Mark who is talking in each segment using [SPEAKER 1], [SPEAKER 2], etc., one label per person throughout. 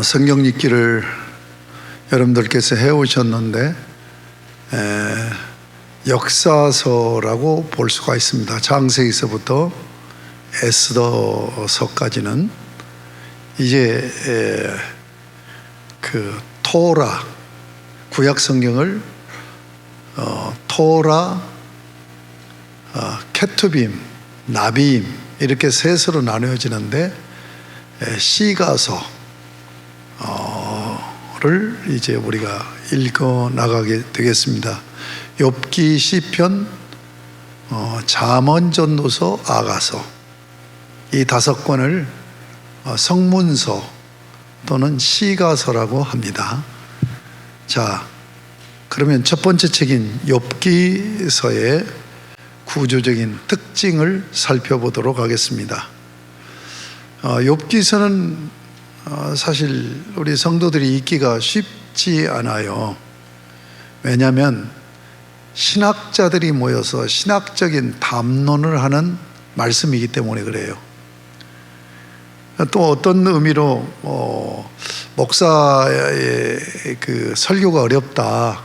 [SPEAKER 1] 성경 읽기를 여러분들께서 해오셨는데 역사서라고 볼 수가 있습니다. 창세기서부터 에스더서까지는 이제 그 토라, 구약 성경을 토라, 케투빔, 나비임 이렇게 셋으로 나누어지는데 시가서를 이제 우리가 읽어 나가게 되겠습니다. 욥기, 시편, 잠언, 전도서, 아가서 이 5권을 성문서 또는 시가서라고 합니다. 자, 그러면 첫 번째 책인 욥기서의 구조적인 특징을 살펴보도록 하겠습니다. 욥기서는 사실 우리 성도들이 읽기가 쉽지 않아요. 왜냐하면 신학자들이 모여서 신학적인 담론을 하는 말씀이기 때문에 그래요. 또 어떤 의미로 목사의 그 설교가 어렵다,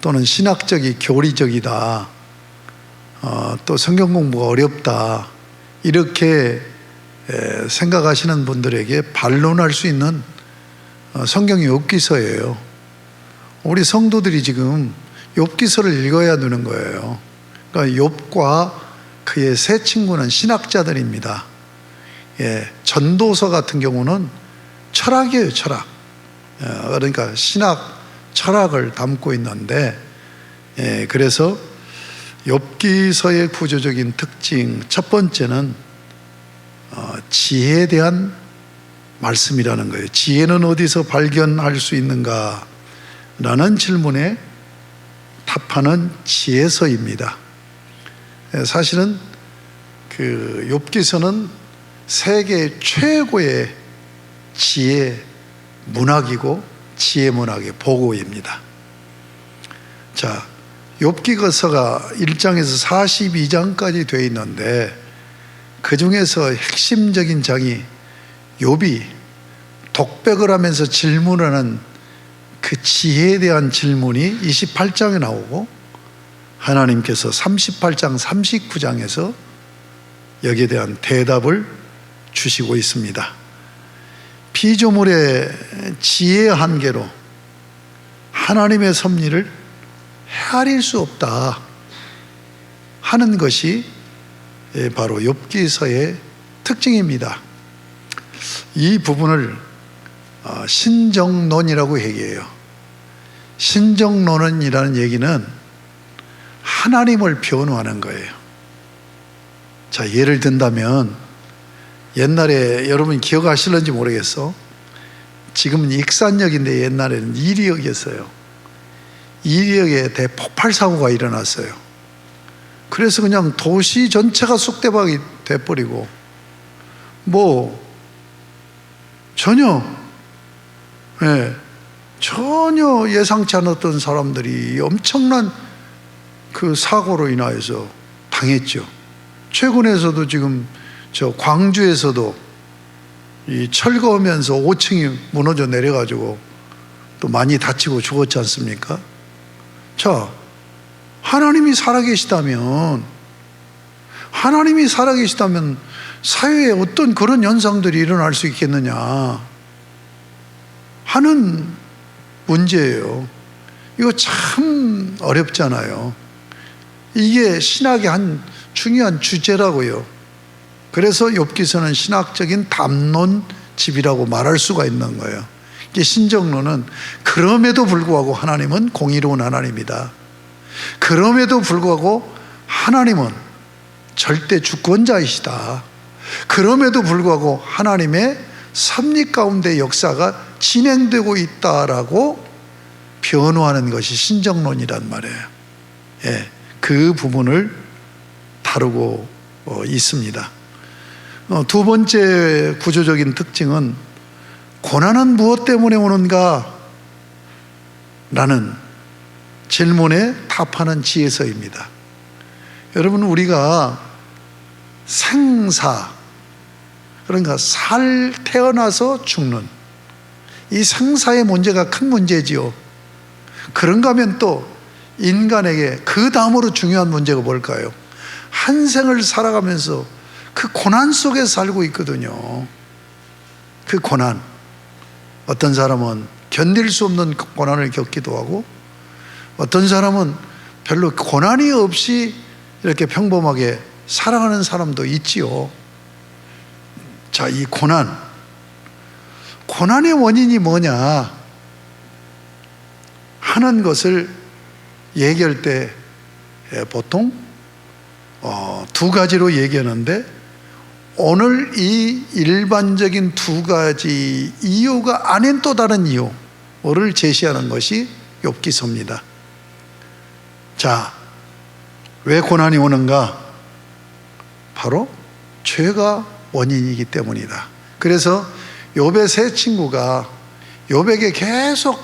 [SPEAKER 1] 또는 신학적이 교리적이다, 또 성경 공부가 어렵다, 이렇게 생각하시는 분들에게 반론할 수 있는 성경이 욥기서예요. 우리 성도들이 지금 욥기서를 읽어야 되는 거예요. 그러니까 욥과 그의 세 친구는 신학자들입니다. 전도서 같은 경우는 철학이에요, 철학. 그러니까 신학, 철학을 담고 있는데, 그래서 욥기서의 구조적인 특징 첫 번째는 지혜에 대한 말씀이라는 거예요. 지혜는 어디서 발견할 수 있는가? 라는 질문에 답하는 지혜서입니다. 사실은 그 욥기서는 세계 최고의 지혜 문학이고 지혜 문학의 보고입니다. 자, 욥기서가 1장에서 42장까지 되어 있는데 그 중에서 핵심적인 장이 욥이 독백을 하면서 질문하는 그 지혜에 대한 질문이 28장에 나오고, 하나님께서 38장, 39장에서 여기에 대한 대답을 주시고 있습니다. 피조물의 지혜의 한계로 하나님의 섭리를 헤아릴 수 없다 하는 것이 바로 욥기서의 특징입니다. 이 부분을 신정론이라고 얘기해요. 신정론이라는 얘기는 하나님을 변호하는 거예요. 자, 예를 든다면 옛날에 여러분 기억하실는지 모르겠어. 지금은 익산역인데 옛날에는 이리역이었어요. 이리역에 대폭발 사고가 일어났어요. 그래서 그냥 도시 전체가 쑥대박이 돼버리고, 전혀 예상치 않았던 사람들이 엄청난 그 사고로 인하여서 당했죠. 최근에서도 지금 저 광주에서도 이 철거하면서 5층이 무너져 내려가지고 또 많이 다치고 죽었지 않습니까? 자, 하나님이 살아계시다면 사회에 어떤 그런 현상들이 일어날 수 있겠느냐 하는 문제예요. 이거 참 어렵잖아요. 이게 신학의 한 중요한 주제라고요. 그래서 욥기서는 신학적인 담론집이라고 말할 수가 있는 거예요. 이게 신정론은 그럼에도 불구하고 하나님은 공의로운 하나님이다. 그럼에도 불구하고 하나님은 절대 주권자이시다. 그럼에도 불구하고 하나님의 섭리 가운데 역사가 진행되고 있다라고 변호하는 것이 신정론이란 말이에요. 그 부분을 다루고 있습니다. 두 번째 구조적인 특징은 고난은 무엇 때문에 오는가? 라는 질문에 답하는 지혜서입니다. 여러분, 우리가 생사, 그러니까 태어나서 죽는, 이 생사의 문제가 큰 문제지요. 그런가 하면 또 인간에게 그 다음으로 중요한 문제가 뭘까요? 한 생을 살아가면서 그 고난 속에 살고 있거든요. 그 고난, 어떤 사람은 견딜 수 없는 고난을 겪기도 하고, 어떤 사람은 별로 고난이 없이 이렇게 평범하게 살아가는 사람도 있지요. 자, 이 고난의 원인이 뭐냐 하는 것을 얘기할 때 보통 두 가지로 얘기하는데, 오늘 이 일반적인 두 가지 이유가 아닌 또 다른 이유를 제시하는 것이 욥기서입니다. 자, 왜 고난이 오는가? 바로 죄가 원인이기 때문이다. 그래서 욥의 세 친구가 욥에게 계속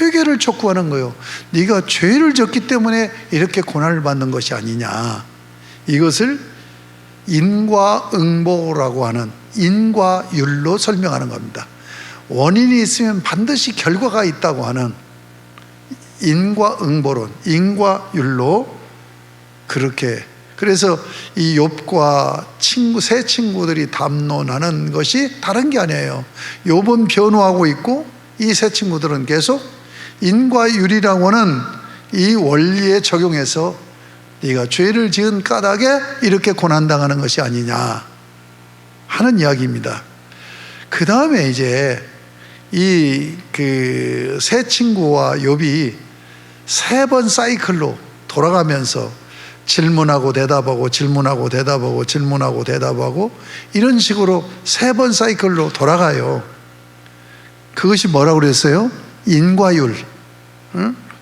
[SPEAKER 1] 회개를 촉구하는 거예요. 네가 죄를 졌기 때문에 이렇게 고난을 받는 것이 아니냐. 이것을 인과응보라고 하는 인과율로 설명하는 겁니다. 원인이 있으면 반드시 결과가 있다고 하는 인과응보론, 인과율로 그렇게, 그래서 이 욥과 세 친구들이 담론하는 것이 다른 게 아니에요. 욥은 변호하고 있고 이 세 친구들은 계속 인과율이라고 하는 이 원리에 적용해서 네가 죄를 지은 까닭에 이렇게 고난당하는 것이 아니냐 하는 이야기입니다. 그 다음에 이제 이 그 세 친구와 욥이 세 번 사이클로 돌아가면서 질문하고 대답하고 질문하고 대답하고 질문하고 대답하고 이런 식으로 세 번 사이클로 돌아가요. 그것이 뭐라고 그랬어요? 인과율.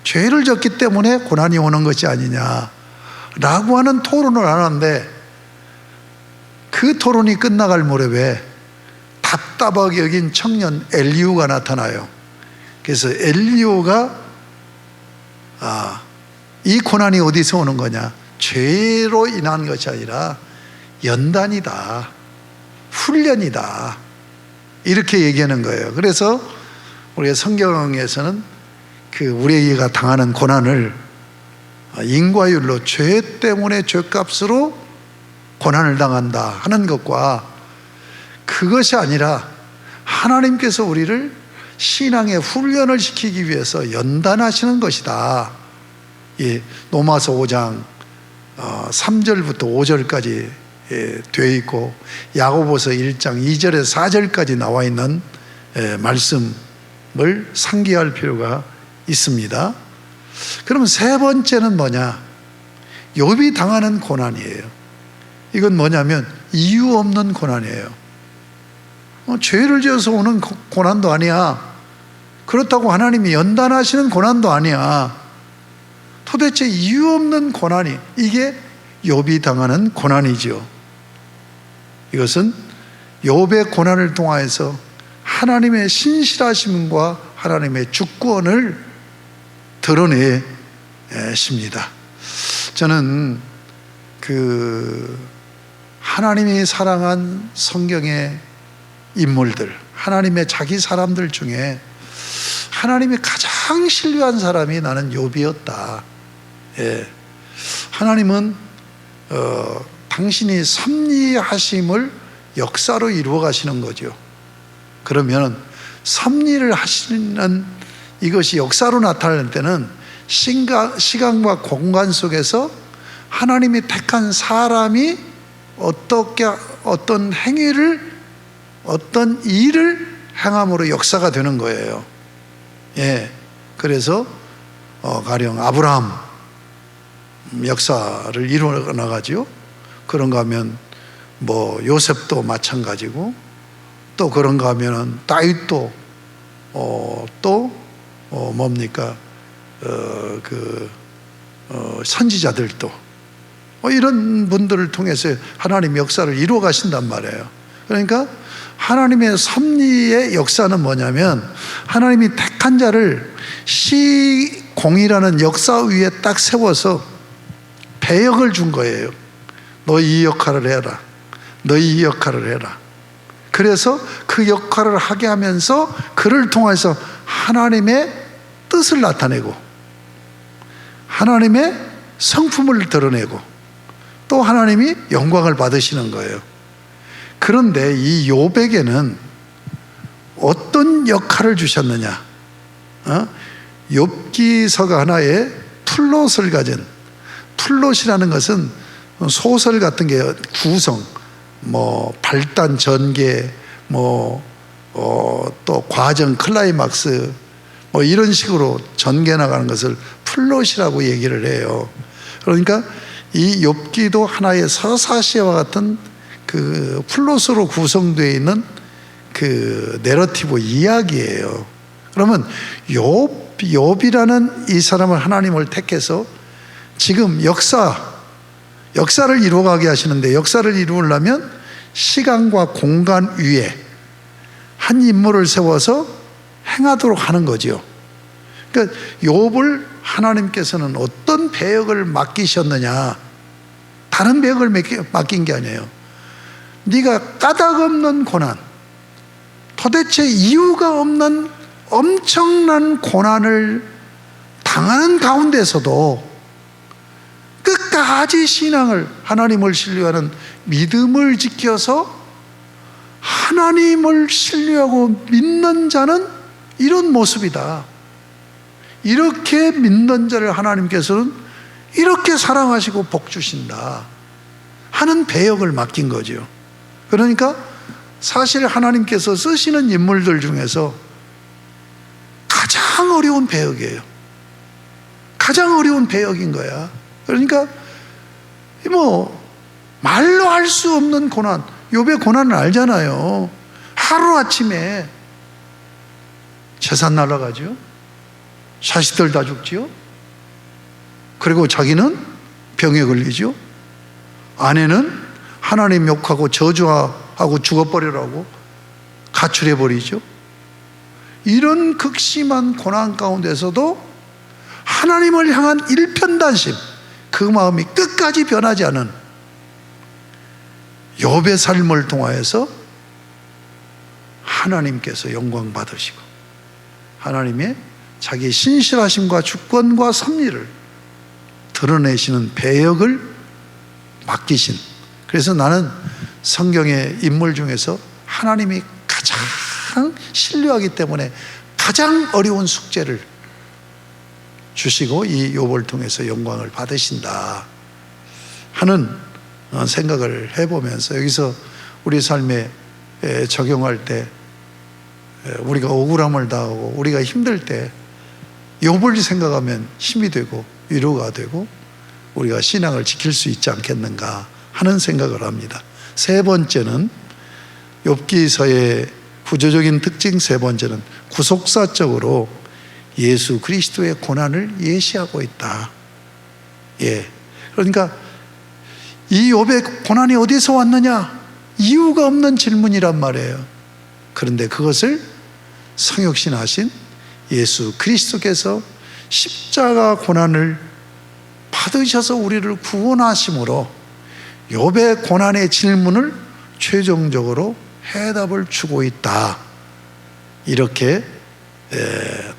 [SPEAKER 1] 죄를 졌기 때문에 고난이 오는 것이 아니냐 라고 하는 토론을 하는데, 그 토론이 끝나갈 무렵에 답답하게 여긴 청년 엘리후가 나타나요. 그래서 엘리후가 이 고난이 어디서 오는 거냐? 죄로 인한 것이 아니라 연단이다, 훈련이다, 이렇게 얘기하는 거예요. 그래서 우리가 성경에서는 그 우리가 당하는 고난을 인과율로 죄 때문에 죄값으로 고난을 당한다 하는 것과, 그것이 아니라 하나님께서 우리를 신앙의 훈련을 시키기 위해서 연단하시는 것이다. 예, 로마서 5장 3절부터 5절까지 되어 있고, 야고보서 1장 2절에서 4절까지 나와 있는 말씀을 상기할 필요가 있습니다. 그러면 세 번째는 뭐냐? 욥이 당하는 고난이에요. 이건 뭐냐면 이유 없는 고난이에요. 죄를 지어서 오는 고난도 아니야. 그렇다고 하나님이 연단하시는 고난도 아니야. 도대체 이유 없는 고난이, 이게 욥이 당하는 고난이죠. 이것은 욥의 고난을 통하여서 하나님의 신실하심과 하나님의 주권을 드러내십니다. 저는 하나님이 사랑한 성경의 인물들, 하나님의 자기 사람들 중에 하나님이 가장 신뢰한 사람이 나는 욥이었다. 예. 하나님은 당신이 섭리하심을 역사로 이루어 가시는 거죠. 그러면 섭리를 하시는 이것이 역사로 나타날 때는 시간과 공간 속에서 하나님이 택한 사람이 어떤 행위를, 어떤 일을 행함으로 역사가 되는 거예요. 예. 그래서 가령 아브라함 역사를 이루어 나가죠. 그런가 하면 요셉도 마찬가지고, 또 그런가 하면은 다윗도 선지자들도 이런 분들을 통해서 하나님 역사를 이루어 가신단 말이에요. 그러니까 하나님의 섭리의 역사는 뭐냐면, 하나님이 택한 자를 시공이라는 역사 위에 딱 세워서 배역을 준 거예요. 너 이 역할을 해라, 너 이 역할을 해라. 그래서 그 역할을 하게 하면서 그를 통해서 하나님의 뜻을 나타내고 하나님의 성품을 드러내고 또 하나님이 영광을 받으시는 거예요. 그런데 이 욥에게는 어떤 역할을 주셨느냐? 욥기서가 하나의 플롯을 가진, 플롯이라는 것은 소설 같은 게 구성, 발단, 전개, 또 과정, 클라이막스, 이런 식으로 전개 나가는 것을 플롯이라고 얘기를 해요. 그러니까 이 욥기도 하나의 서사시와 같은 그 플롯으로 구성되어 있는 그 내러티브 이야기예요. 그러면 욥이라는 이 사람을 하나님을 택해서 지금 역사를 이루어가게 하시는데, 역사를 이루려면 시간과 공간 위에 한 인물을 세워서 행하도록 하는 거죠. 그러니까 욥을 하나님께서는 어떤 배역을 맡기셨느냐? 다른 배역을 맡긴 게 아니에요. 네가 까닭 없는 고난, 도대체 이유가 없는 엄청난 고난을 당하는 가운데서도 끝까지 신앙을, 하나님을 신뢰하는 믿음을 지켜서 하나님을 신뢰하고 믿는 자는 이런 모습이다. 이렇게 믿는 자를 하나님께서는 이렇게 사랑하시고 복 주신다 하는 배역을 맡긴 거죠. 그러니까 사실 하나님께서 쓰시는 인물들 중에서 가장 어려운 배역이에요. 가장 어려운 배역인 거야. 그러니까 말로 할 수 없는 고난, 욥의 고난을 알잖아요. 하루아침에 재산 날아가죠. 자식들 다 죽지요. 그리고 자기는 병에 걸리죠. 아내는 하나님 욕하고 저주하고 죽어버리라고 가출해버리죠. 이런 극심한 고난 가운데서도 하나님을 향한 일편단심, 그 마음이 끝까지 변하지 않은 욥의 삶을 통하여서 하나님께서 영광 받으시고 하나님의 자기 신실하심과 주권과 섭리를 드러내시는 배역을 맡기신, 그래서 나는 성경의 인물 중에서 하나님이 가장 신뢰하기 때문에 가장 어려운 숙제를 주시고 이 욥을 통해서 영광을 받으신다 하는 생각을 해보면서, 여기서 우리 삶에 적용할 때 우리가 억울함을 당하고 우리가 힘들 때 욥을 생각하면 힘이 되고 위로가 되고 우리가 신앙을 지킬 수 있지 않겠는가 하는 생각을 합니다. 세 번째는, 욥기서의 구조적인 특징 세 번째는 구속사적으로 예수 그리스도의 고난을 예시하고 있다. 그러니까 이 욥의 고난이 어디서 왔느냐? 이유가 없는 질문이란 말이에요. 그런데 그것을 성육신하신 예수 그리스도께서 십자가 고난을 받으셔서 우리를 구원하심으로 욥의 고난의 질문을 최종적으로 해답을 주고 있다. 이렇게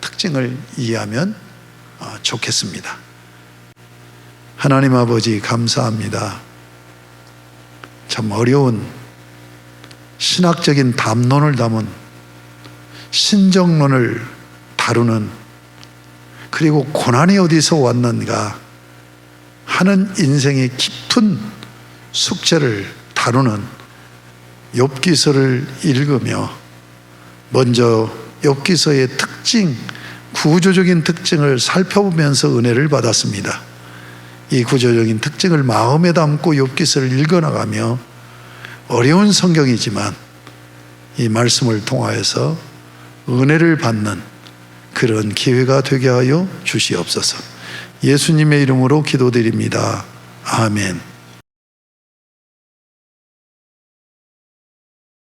[SPEAKER 1] 특징을 이해하면 좋겠습니다. 하나님 아버지 감사합니다. 참 어려운 신학적인 담론을 담은 신정론을 다루는, 그리고 고난이 어디서 왔는가 하는 인생의 깊은 숙제를 다루는 욥기서를 읽으며 먼저 욥기서의 특징, 구조적인 특징을 살펴보면서 은혜를 받았습니다. 이 구조적인 특징을 마음에 담고 욥기서를 읽어나가며 어려운 성경이지만 이 말씀을 통하여서 은혜를 받는 그런 기회가 되게 하여 주시옵소서. 예수님의 이름으로 기도드립니다. 아멘.